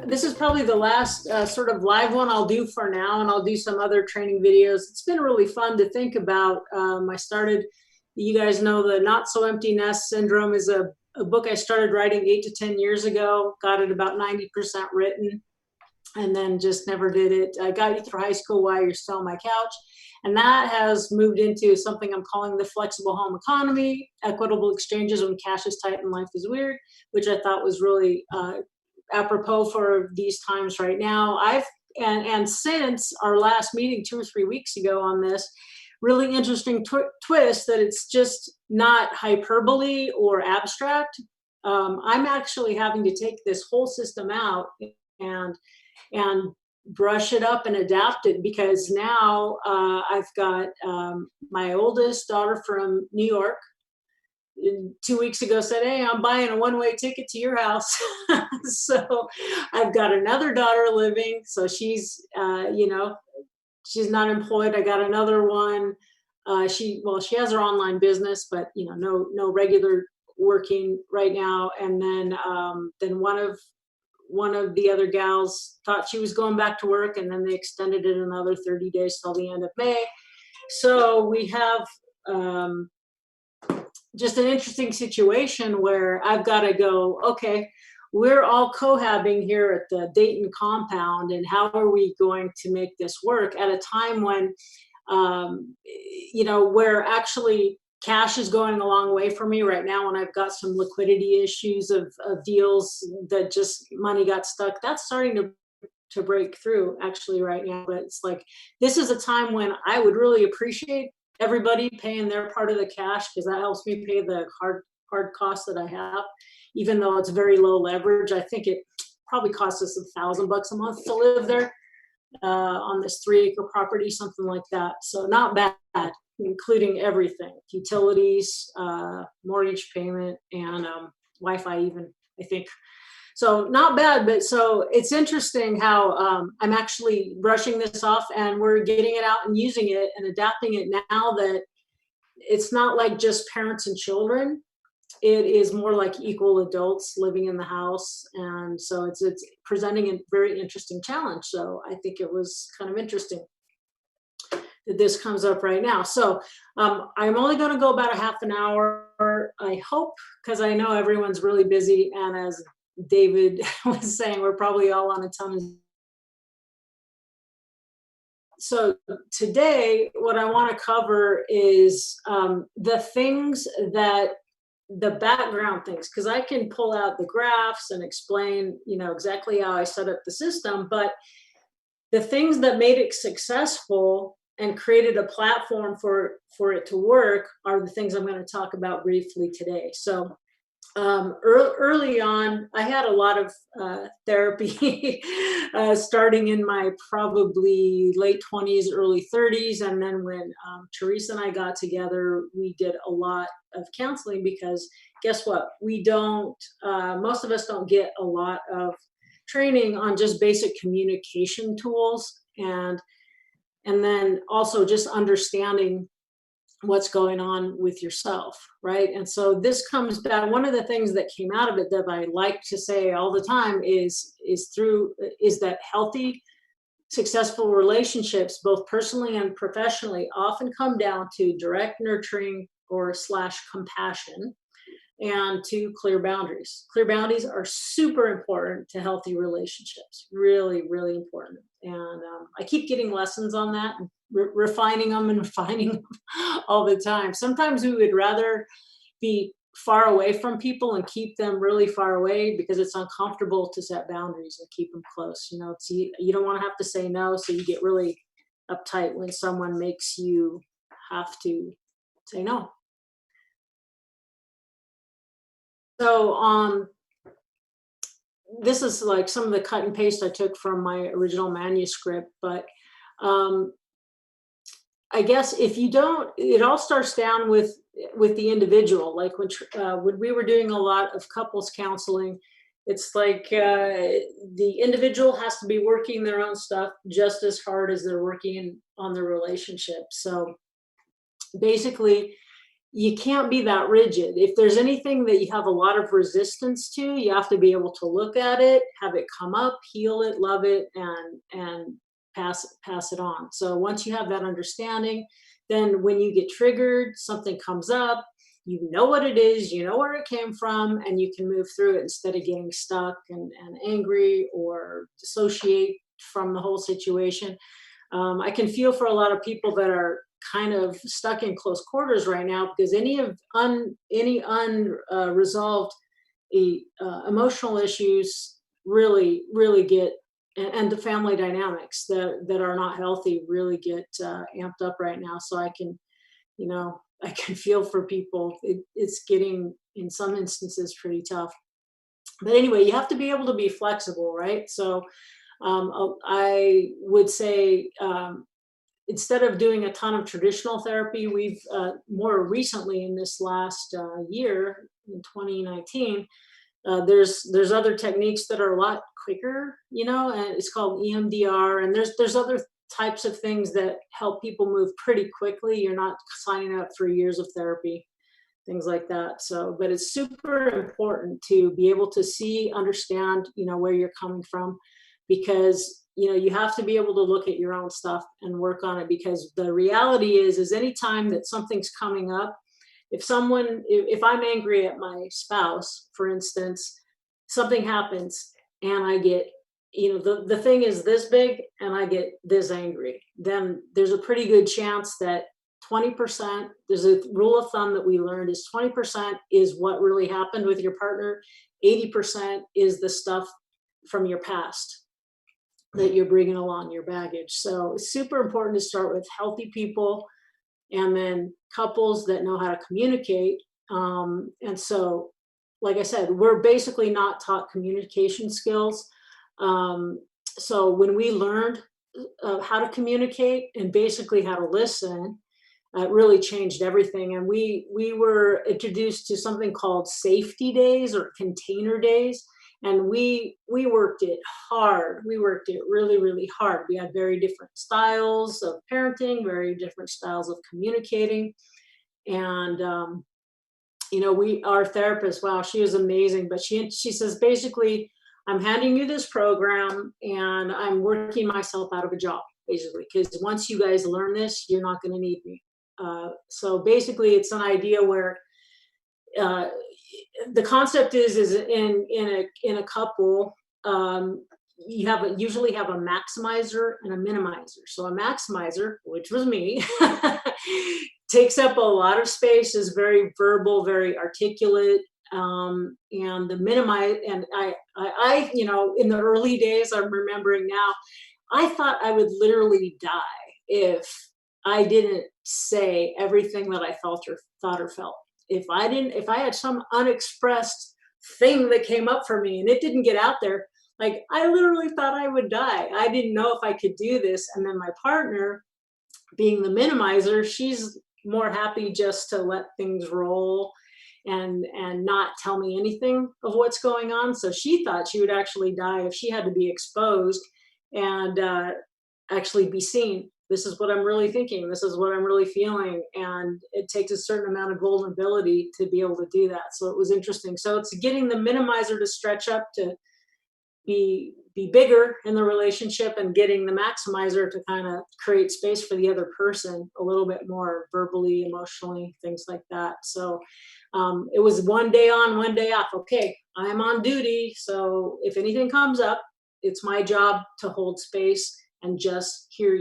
This is probably the last sort of live one I'll do for now, and I'll do some other training videos. It's been really fun to think about. I started, you guys know, the Not So Empty Nest Syndrome is a book I started writing 8 to 10 years ago, got it about 90% written, and then just never did it. I got you through high school while you're still on my couch. And that has moved into something I'm calling the flexible home economy, equitable exchanges when cash is tight and life is weird, which I thought was really apropos for these times right now. And since our last meeting 2 or 3 weeks ago on this, really interesting twist that it's just not hyperbole or abstract. I'm actually having to take this whole system out and brush it up and adapt it, because now I've got my oldest daughter from New York 2 weeks ago said, "Hey, I'm buying a one-way ticket to your house." So I've got another daughter living, so she's she's not employed. I got another one. She has her online business, but no regular working right now. And then one of the other gals thought she was going back to work, and then they extended it another 30 days till the end of May. So we have just an interesting situation where I've got to go, okay, we're all cohabbing here at the Dayton compound, and how are we going to make this work at a time when, where actually cash is going a long way for me right now, when I've got some liquidity issues of deals that just money got stuck. That's starting to break through actually right now. But it's like, this is a time when I would really appreciate everybody paying their part of the cash, because that helps me pay the hard costs that I have. Even though it's very low leverage, I think it probably costs us $1,000 a month to live there on this 3-acre property, something like that. So not bad, including everything, utilities, mortgage payment, and Wi-Fi even, I think. So not bad, but so it's interesting how I'm actually brushing this off, and we're getting it out and using it and adapting it now that it's not like just parents and children. It is more like equal adults living in the house. And so it's presenting a very interesting challenge. So I think it was kind of interesting that this comes up right now. So I'm only going to go about a half an hour, I hope, because I know everyone's really busy. And as David was saying, we're probably all on a ton of. So today, what I want to cover is the things the background things, because I can pull out the graphs and explain, exactly how I set up the system, but the things that made it successful and created a platform for it to work are the things I'm going to talk about briefly today. So early on, I had a lot of therapy starting in my probably late 20s, early 30s. And then when Teresa and I got together, we did a lot of counseling, because guess what? Most of us don't get a lot of training on just basic communication tools, and then also just understanding what's going on with yourself, right? And so this comes back. One of the things that came out of it that I like to say all the time is that healthy, successful relationships, both personally and professionally, often come down to direct nurturing or / compassion, and to clear boundaries. Clear boundaries are super important to healthy relationships. Really, really important. And I keep getting lessons on that, and refining them and refining them all the time. Sometimes we would rather be far away from people and keep them really far away, because it's uncomfortable to set boundaries and keep them close. You don't want to have to say no, so you get really uptight when someone makes you have to say no. So this is like some of the cut and paste I took from my original manuscript, but I guess if you don't, it all starts down with the individual. Like when we were doing a lot of couples counseling, it's like the individual has to be working their own stuff just as hard as they're working on their relationship. So basically, you can't be that rigid. If there's anything that you have a lot of resistance to, you have to be able to look at it, have it come up, heal it, love it, and pass it on. So once you have that understanding, then when you get triggered, something comes up, you know what it is, you know where it came from, and you can move through it instead of getting stuck and angry or dissociate from the whole situation. I can feel for a lot of people that are kind of stuck in close quarters right now because any unresolved emotional issues really get, and the family dynamics that are not healthy really get amped up right now. So I can, I can feel for people. It's getting in some instances pretty tough. But anyway, you have to be able to be flexible, right? So I would say, instead of doing a ton of traditional therapy, we've more recently in this last year, in 2019, there's other techniques that are a lot quicker, and it's called EMDR, and there's other types of things that help people move pretty quickly. You're not signing up for years of therapy, things like that. So, but it's super important to be able to see, understand, where you're coming from, because you have to be able to look at your own stuff and work on it, because the reality is anytime that something's coming up, if I'm angry at my spouse, for instance, something happens and I get, the thing is this big and I get this angry, then there's a pretty good chance that 20%, there's a rule of thumb that we learned, is 20% is what really happened with your partner. 80% is the stuff from your past that you're bringing along, your baggage. So it's super important to start with healthy people, and then couples that know how to communicate. And so, like I said, we're basically not taught communication skills. So when we learned how to communicate and basically how to listen, it really changed everything. And we were introduced to something called safety days or container days. And we worked it hard. We worked it really, really hard. We had very different styles of parenting, very different styles of communicating. And our therapist, wow, she was amazing. But she says, basically, I'm handing you this program and I'm working myself out of a job, basically, because once you guys learn this, you're not going to need me. So basically, it's an idea where the concept is in a couple, you usually have a maximizer and a minimizer. So a maximizer, which was me, takes up a lot of space, is very verbal, very articulate. And the minimize, and I, in the early days, I'm remembering now, I thought I would literally die if I didn't say everything that I felt or thought or felt. If I had some unexpressed thing that came up for me and it didn't get out there, like I literally thought I would die. I didn't know if I could do this. And then my partner, being the minimizer, she's more happy just to let things roll and not tell me anything of what's going on. So she thought she would actually die if she had to be exposed and actually be seen. This is what I'm really thinking. This is what I'm really feeling. And it takes a certain amount of vulnerability to be able to do that. So it was interesting. So it's getting the minimizer to stretch up to be bigger in the relationship, and getting the maximizer to kind of create space for the other person a little bit more verbally, emotionally, things like that. So it was one day on, one day off. Okay, I'm on duty. So if anything comes up, it's my job to hold space and just hear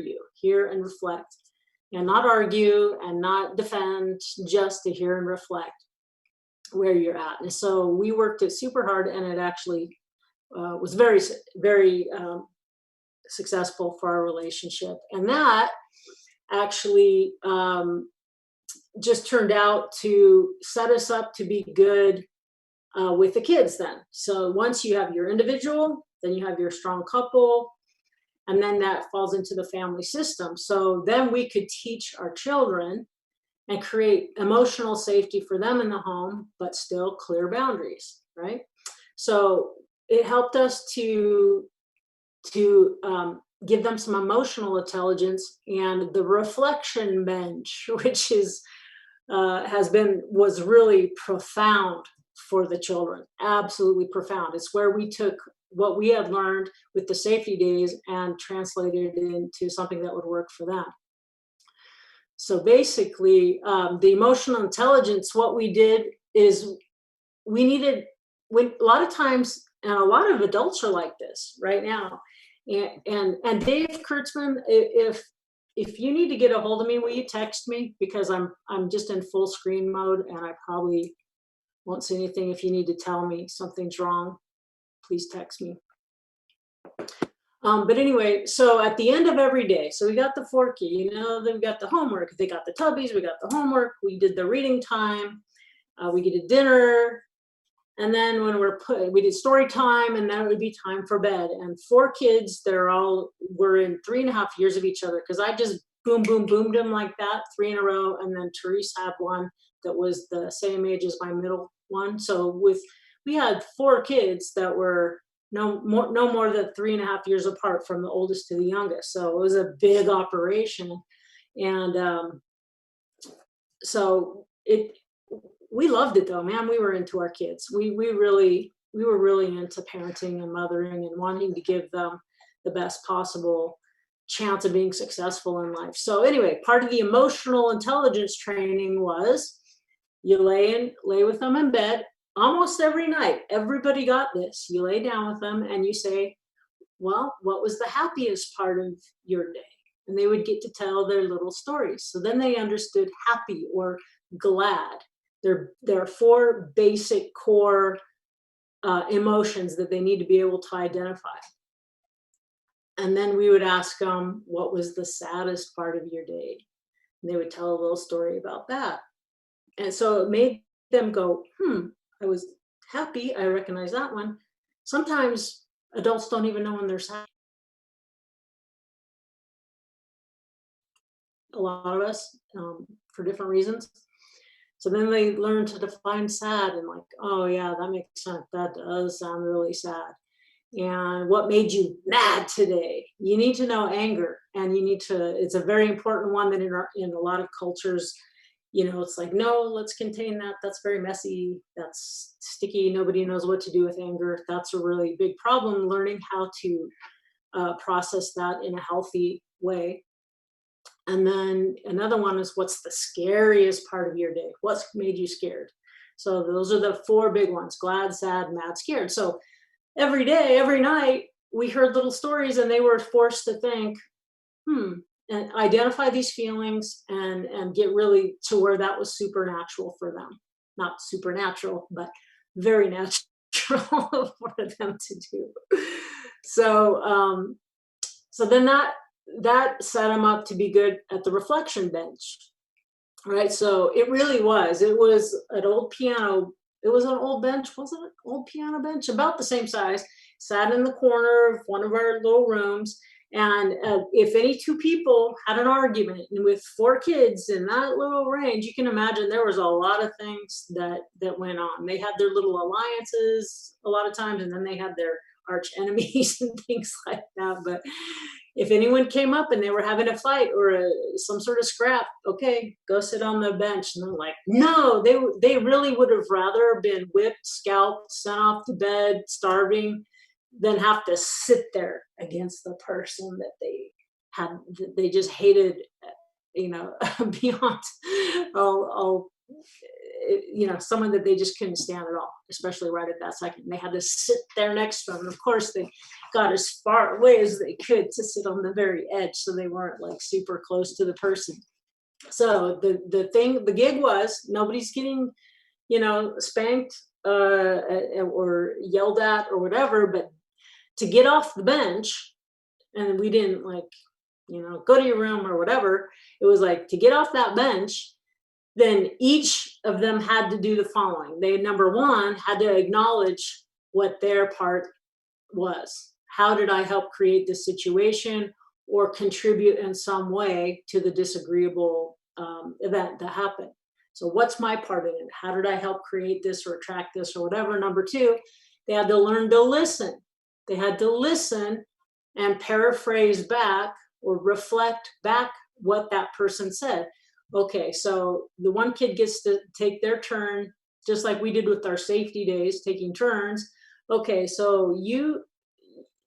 and reflect, and not argue and not defend, just to hear and reflect where you're at. And so we worked it super hard, and it actually was very, very successful for our relationship. And that actually just turned out to set us up to be good with the kids then. So once you have your individual, then you have your strong couple, and then that falls into the family system. So then we could teach our children and create emotional safety for them in the home, but still clear boundaries, right? So it helped us to give them some emotional intelligence and the reflection bench, which is was really profound for the children, absolutely profound. It's where we took what we had learned with the safety days and translated it into something that would work for them. So basically, the emotional intelligence, what we did is we needed, when a lot of times, and a lot of adults are like this right now. And Dave Kurtzman, if you need to get a hold of me, will you text me? Because I'm just in full screen mode and I probably won't say anything. If you need to tell me something's wrong, please text me. But anyway, so at the end of every day, so we got the 4 kids, then we got the homework. They got the tubbies, we got the homework, we did the reading time, we did dinner, and then when we did story time, and then it would be time for bed. And 4 kids, were in 3.5 years of each other, because I just boom, boom, boomed them like that, 3 in a row. And then Therese had one that was the same age as my middle one. So we had 4 kids that were no more than 3.5 years apart from the oldest to the youngest. So it was a big operation. And so we loved it though, man. We were into our kids. We were really into parenting and mothering and wanting to give them the best possible chance of being successful in life. So anyway, part of the emotional intelligence training was you lay with them in bed almost every night. Everybody got this. You lay down with them and you say, well, what was the happiest part of your day? And they would get to tell their little stories. So then they understood happy or glad. There are 4 basic core emotions that they need to be able to identify. And then we would ask them, what was the saddest part of your day? And they would tell a little story about that. And so it made them go, I was happy. I recognize that one. Sometimes adults don't even know when they're sad. A lot of us, for different reasons. So then they learn to define sad and like, oh yeah, that makes sense. That does sound really sad. And what made you mad today? You need to know anger, and it's a very important one that in a lot of cultures, it's like, no, let's contain that. That's very messy. That's sticky. Nobody knows what to do with anger. That's a really big problem, learning how to process that in a healthy way. And then another one is, what's the scariest part of your day? What's made you scared? So those are the 4 big ones: glad, sad, mad, scared. So every day, every night, we heard little stories, and they were forced to think, and identify these feelings and get really to where that was supernatural for them. Not supernatural, but very natural for them to do. So then that set them up to be good at the reflection bench, right? So it was an old piano. It was an old bench. Was it an old piano bench? About the same size, sat in the corner of one of our little rooms. And if any 2 people had an argument, and with 4 kids in that little range, you can imagine there was a lot of things that went on. They had their little alliances a lot of times, and then they had their arch enemies and things like that. But if anyone came up and they were having a fight or some sort of scrap, okay, go sit on the bench. And they're like, no, they really would have rather been whipped, scalped, sent off to bed, starving, than have to sit there against the person that they just hated, beyond all, someone that they just couldn't stand at all, especially right at that second. They had to sit there next to them. And of course, they got as far away as they could to sit on the very edge, so they weren't like super close to the person. So the gig was, nobody's getting, spanked or yelled at or whatever, but to get off the bench, and we didn't go to your room or whatever. It was like, to get off that bench, then each of them had to do the following. They, number 1, had to acknowledge what their part was. How did I help create this situation or contribute in some way to the disagreeable event that happened? So what's my part in it? How did I help create this or attract this or whatever? Number 2, they had to learn to listen. They had to listen and paraphrase back or reflect back what that person said. Okay, so the one kid gets to take their turn, just like we did with our safety days, taking turns. Okay, so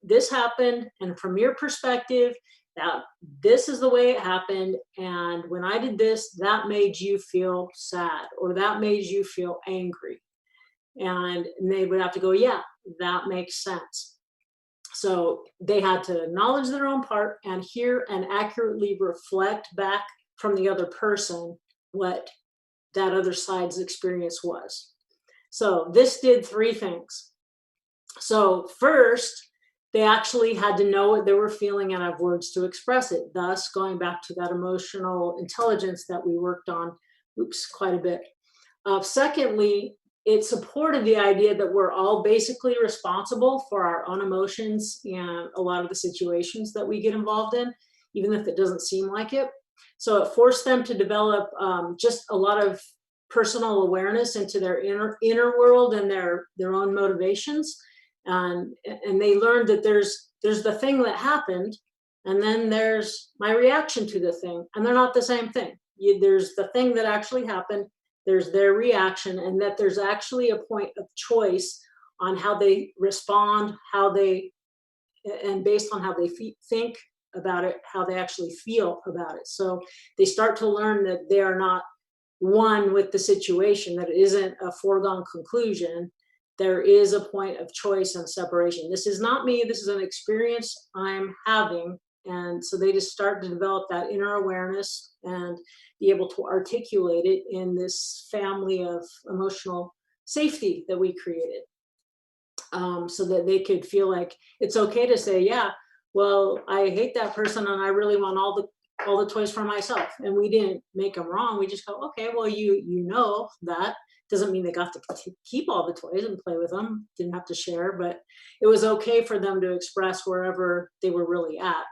this happened, and from your perspective, that this is the way it happened, and when I did this, that made you feel sad, or that made you feel angry. And they would have to go, yeah, that makes sense. So they had to acknowledge their own part and hear and accurately reflect back from the other person what that other side's experience was. So this did three things. So first, they actually had to know what they were feeling and have words to express it, thus going back to that emotional intelligence that we worked on, oops, quite a bit. Secondly, it supported the idea that we're all basically responsible for our own emotions and a lot of the situations that we get involved in, even if it doesn't seem like it. So it forced them to develop just a lot of personal awareness into their inner world and their own motivations, and they learned that there's the thing that happened, and then there's my reaction to the thing, and they're not the same thing. There's the thing that actually happened, there's their reaction, and that there's actually a point of choice on how they respond, how they, and based on how they think about it, how they actually feel about it. So they start to learn that they are not one with the situation, that it isn't a foregone conclusion. There is a point of choice and separation. This is not me, this is an experience I'm having. And so they just start to develop that inner awareness and be able to articulate it in this family of emotional safety that we created, so that they could feel like it's okay to say, yeah, well, I hate that person and I really want all the toys for myself. And we didn't make them wrong. We just go, okay, well, you know that doesn't mean they got to keep all the toys and play with them. Didn't have to share, but it was okay for them to express wherever they were really at.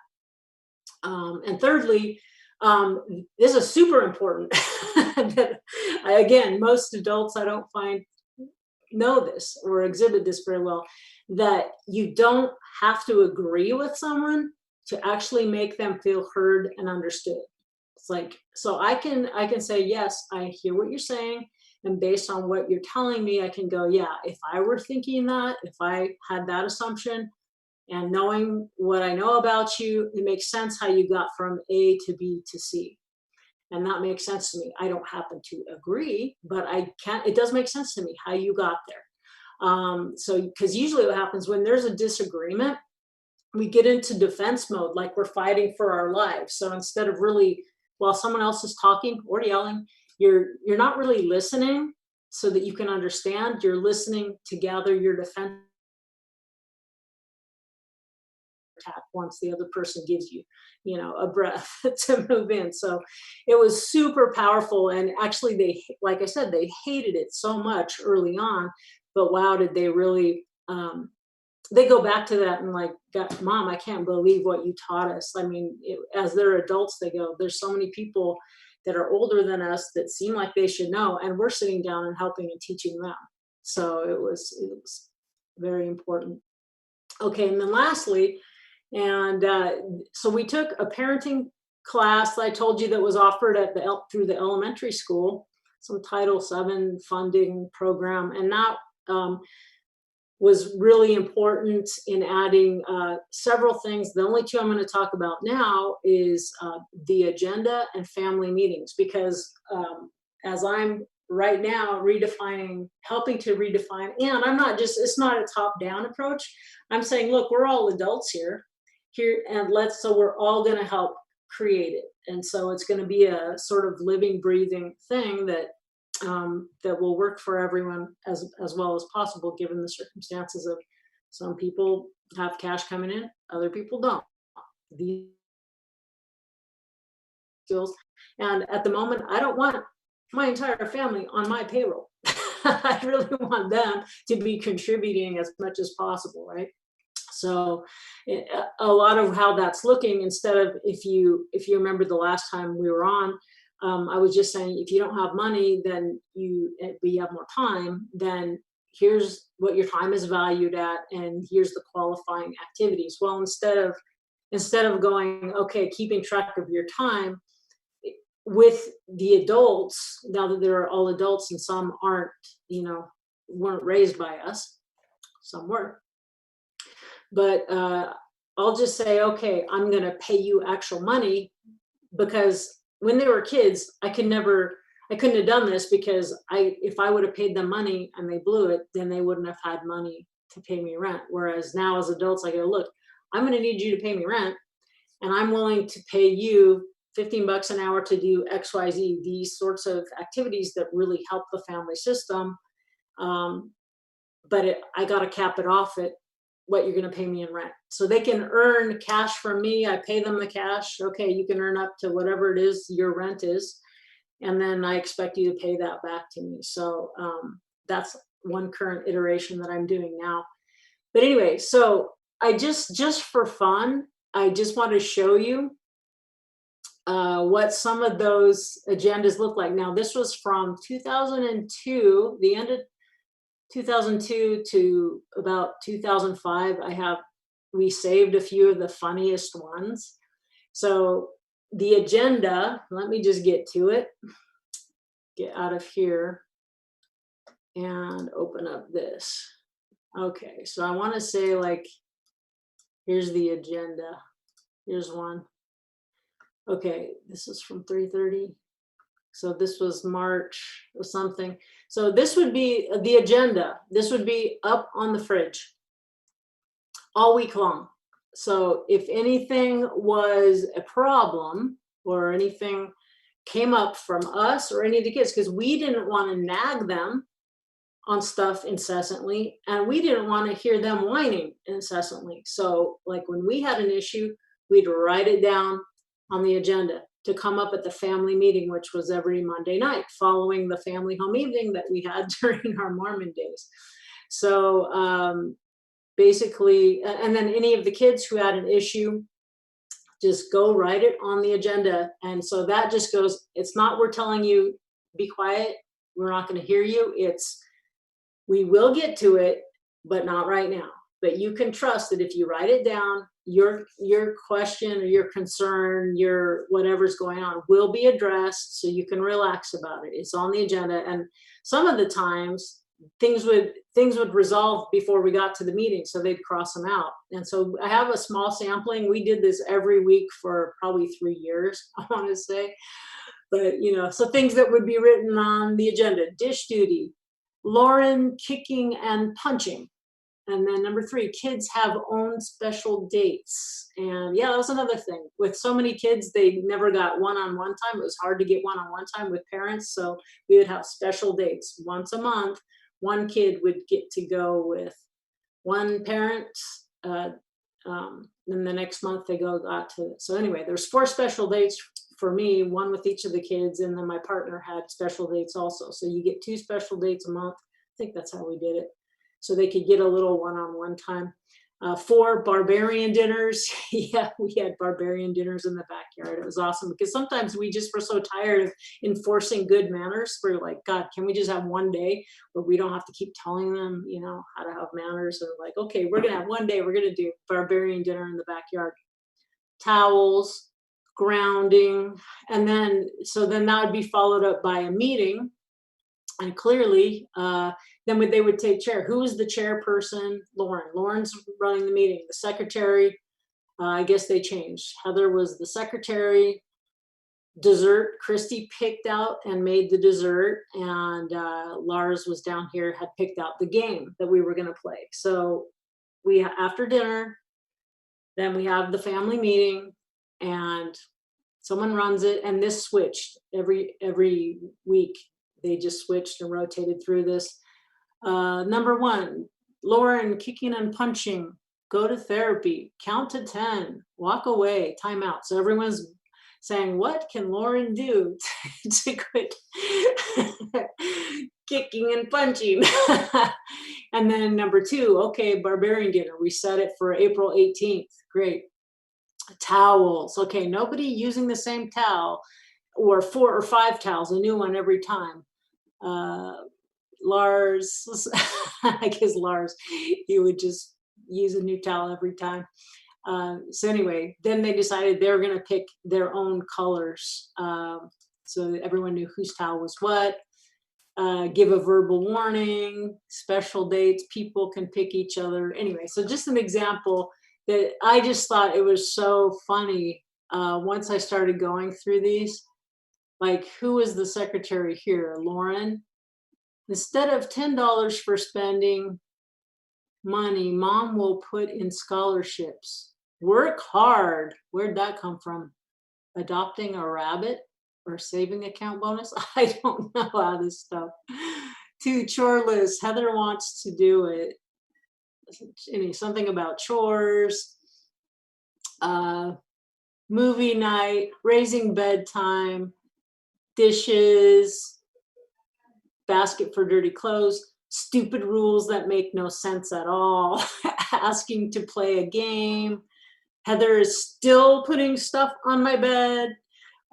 And thirdly, this is super important. That again, most adults I don't find know this or exhibit this very well, that you don't have to agree with someone to actually make them feel heard and understood. It's like, so I can say, yes, I hear what you're saying, and based on what you're telling me, I can go, yeah, if I were thinking that, if I had that assumption, and knowing what I know about you, it makes sense how you got from A to B to C. And that makes sense to me. I don't happen to agree, but it does make sense to me how you got there. So, because usually what happens when there's a disagreement, we get into defense mode, like we're fighting for our lives. So instead of really, while someone else is talking or yelling, you're not really listening so that you can understand. You're listening to gather your defense attack once the other person gives you, a breath to move in. So it was super powerful. And actually, like I said, they hated it so much early on, but wow, did they really, they go back to that and like, Mom, I can't believe what you taught us. I mean, as they're adults, they go, there's so many people that are older than us that seem like they should know. And we're sitting down and helping and teaching them. So it was very important. Okay. And then lastly, and so we took a parenting class that I told you that was offered through the elementary school, some Title VII funding program, and that was really important in adding several things. The only two I'm going to talk about now is the agenda and family meetings, because as I'm right now helping to redefine, and it's not a top-down approach. I'm saying, look, we're all adults here, and so we're all going to help create it. And so it's going to be a sort of living, breathing thing that will work for everyone as well as possible, given the circumstances of some people have cash coming in, other people don't. These skills, and at the moment, I don't want my entire family on my payroll. I really want them to be contributing as much as possible, right? So a lot of how that's looking, instead of, if you remember the last time we were on, I was just saying, if you don't have money, then but you have more time, then here's what your time is valued at, and here's the qualifying activities. Well, instead of going, okay, keeping track of your time, with the adults, now that they're all adults and some aren't, weren't raised by us, some were, but I'll just say, okay, I'm going to pay you actual money, because when they were kids, I couldn't have done this, because if I would have paid them money and they blew it, then they wouldn't have had money to pay me rent. Whereas now as adults, I go, look, I'm going to need you to pay me rent, and I'm willing to pay you $15 an hour to do XYZ, these sorts of activities that really help the family system. But I got to cap it off at what you're going to pay me in rent. So they can earn cash from me. I pay them the cash. Okay, you can earn up to whatever it is your rent is. And then I expect you to pay that back to me. So that's one current iteration that I'm doing now. But anyway, so I just for fun, I just want to show you what some of those agendas look like. Now, this was from 2002, the end of 2002 to about 2005. We saved a few of the funniest ones. So the agenda, let me just get to it, get out of here and open up this. Okay, so I want to say, like, here's the agenda. Here's one. Okay, this is from 3:30. So this was March or something. So this would be the agenda. This would be up on the fridge all week long. So if anything was a problem or anything came up from us or any of the kids, because we didn't want to nag them on stuff incessantly, and we didn't want to hear them whining incessantly. So like when we had an issue, we'd write it down on the agenda to come up at the family meeting, which was every Monday night following the family home evening that we had during our Mormon days. So basically, and then any of the kids who had an issue, just go write it on the agenda. And so that just goes, it's not we're telling you, be quiet, we're not going to hear you. It's, we will get to it, but not right now. But you can trust that if you write it down, your question or your concern, your whatever's going on will be addressed, so you can relax about it. It's on the agenda. And some of the times things would resolve before we got to the meeting, so they'd cross them out. And so I have a small sampling. We did this every week for probably 3 years, I want to say. But so things that would be written on the agenda: dish duty, Lauren kicking and punching. And then number 3, kids have own special dates. And yeah, that was another thing. With so many kids, they never got one-on-one time. It was hard to get one-on-one time with parents. So we would have special dates. Once a month, one kid would get to go with one parent. Then the next month they got to. So anyway, there's 4 special dates for me, one with each of the kids. And then my partner had special dates also. So you get 2 special dates a month. I think that's how we did it. So they could get a little one-on-one time. 4 barbarian dinners. Yeah, we had barbarian dinners in the backyard. It was awesome, because sometimes we just were so tired of enforcing good manners. We're like, God, can we just have one day where we don't have to keep telling them, how to have manners? And like, okay, we're going to have one day, we're going to do barbarian dinner in the backyard. Towels, grounding. And then that would be followed up by a meeting. And clearly, then they would take chair. Who is the chairperson? Lauren. Lauren's running the meeting. The secretary, I guess they changed. Heather was the secretary. Dessert, Christy picked out and made the dessert. And Lars was down here, had picked out the game that we were going to play. So after dinner, then we have the family meeting, and someone runs it. And this switched every week. They just switched and rotated through this. Number 1, Lauren kicking and punching, go to therapy, count to 10, walk away, time out. So everyone's saying, what can Lauren do to quit kicking and punching? And then number 2, okay, barbarian dinner. We set it for April 18th. Great. Towels. Okay, nobody using the same towel, or 4 or 5 towels, a new one every time. Lars, I guess Lars, he would just use a new towel every time. So anyway, then they decided they were going to pick their own colors. so everyone knew whose towel was what. Give a verbal warning, special dates, people can pick each other. Anyway, so just an example that I just thought it was so funny. Once I started going through these, like, who is the secretary here? Lauren. Instead of $10 for spending money, mom will put in scholarships. Work hard. Where'd that come from? Adopting a rabbit or saving account bonus? I don't know how this stuff. To chore list. Heather wants to do it. Something about chores, movie night, raising bedtime, dishes, basket for dirty clothes, stupid rules that make no sense at all, asking to play a game. Heather is still putting stuff on my bed.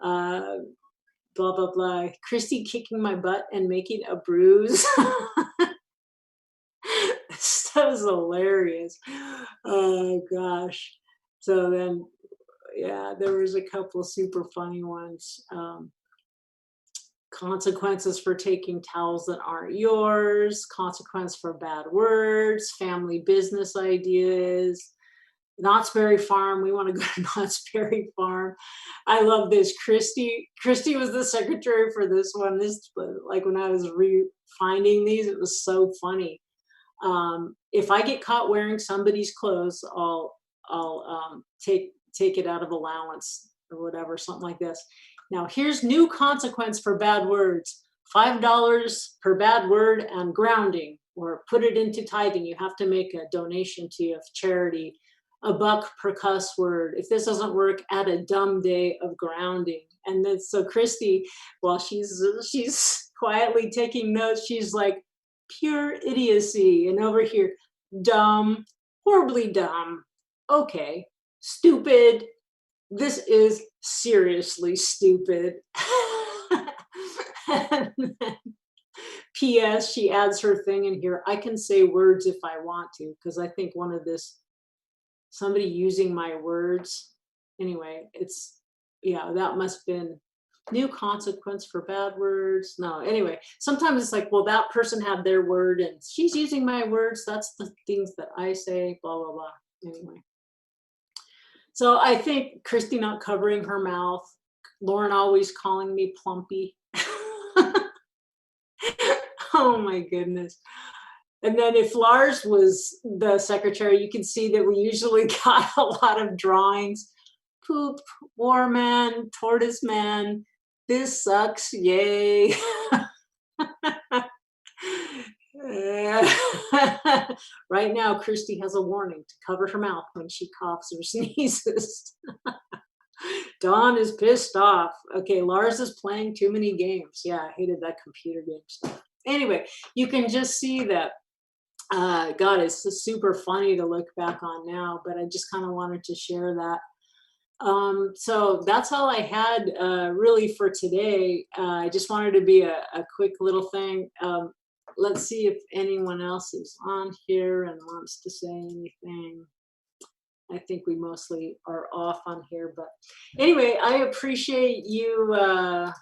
Blah, blah, blah. Christy kicking my butt and making a bruise. That was hilarious. Oh, gosh. So then, yeah, there was a couple super funny ones. Consequences for taking towels that aren't yours, consequence for bad words, family business ideas, Knott's Berry Farm. We want to go to Knott's Berry Farm. I love this. Christy was the secretary for this one. This, like, when I was finding these, it was so funny. If I get caught wearing somebody's clothes, I'll take it out of allowance or whatever, something like this. Now, here's new consequence for bad words: $5 per bad word and grounding, or put it into tithing. You have to make a donation to a charity. $1 per cuss word. If this doesn't work, add a dumb day of grounding. And then so Christy, while she's quietly taking notes, she's like, pure idiocy. And over here, dumb, horribly dumb. Okay, stupid. This is seriously stupid. And then, P.S. She adds her thing in here. I can say words if I want to, because I think one of this, somebody using my words. Anyway, that must have been new consequence for bad words. No, anyway, sometimes it's like, well, that person had their word and she's using my words. That's the things that I say, blah, blah, blah. Anyway. So I think Christy not covering her mouth, Lauren always calling me plumpy. Oh my goodness. And then if Lars was the secretary, you can see that we usually got a lot of drawings. Poop, war man, tortoise man, this sucks, yay. Right now, Christy has a warning to cover her mouth when she coughs or sneezes. Dawn is pissed off. Okay, Lars is playing too many games. Yeah, I hated that computer game stuff. Anyway, you can just see that, God, it's super funny to look back on now, but I just kind of wanted to share that. So that's all I had really for today. I just wanted to be a quick little thing. Let's see if anyone else is on here and wants to say anything. I think we mostly are off on here, but anyway, I appreciate you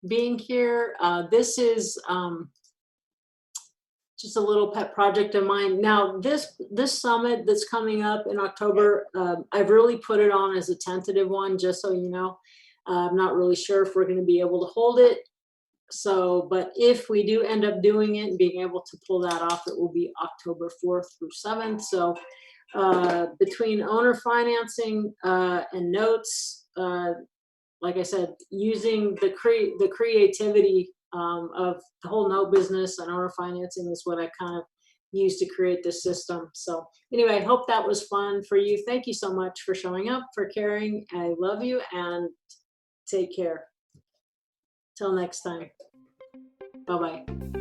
being here. This is just a little pet project of mine. Now, this summit that's coming up in October, I've really put it on as a tentative one, just so you know. I'm not really sure if we're going to be able to hold it. So, but if we do end up doing it and being able to pull that off, it will be October 4th through 7th. So between owner financing and notes, like I said, using the creativity of the whole note business and owner financing is what I kind of used to create this system. So anyway, I hope that was fun for you. Thank you so much for showing up, for caring. I love you, and take care. Till next time. Bye-bye.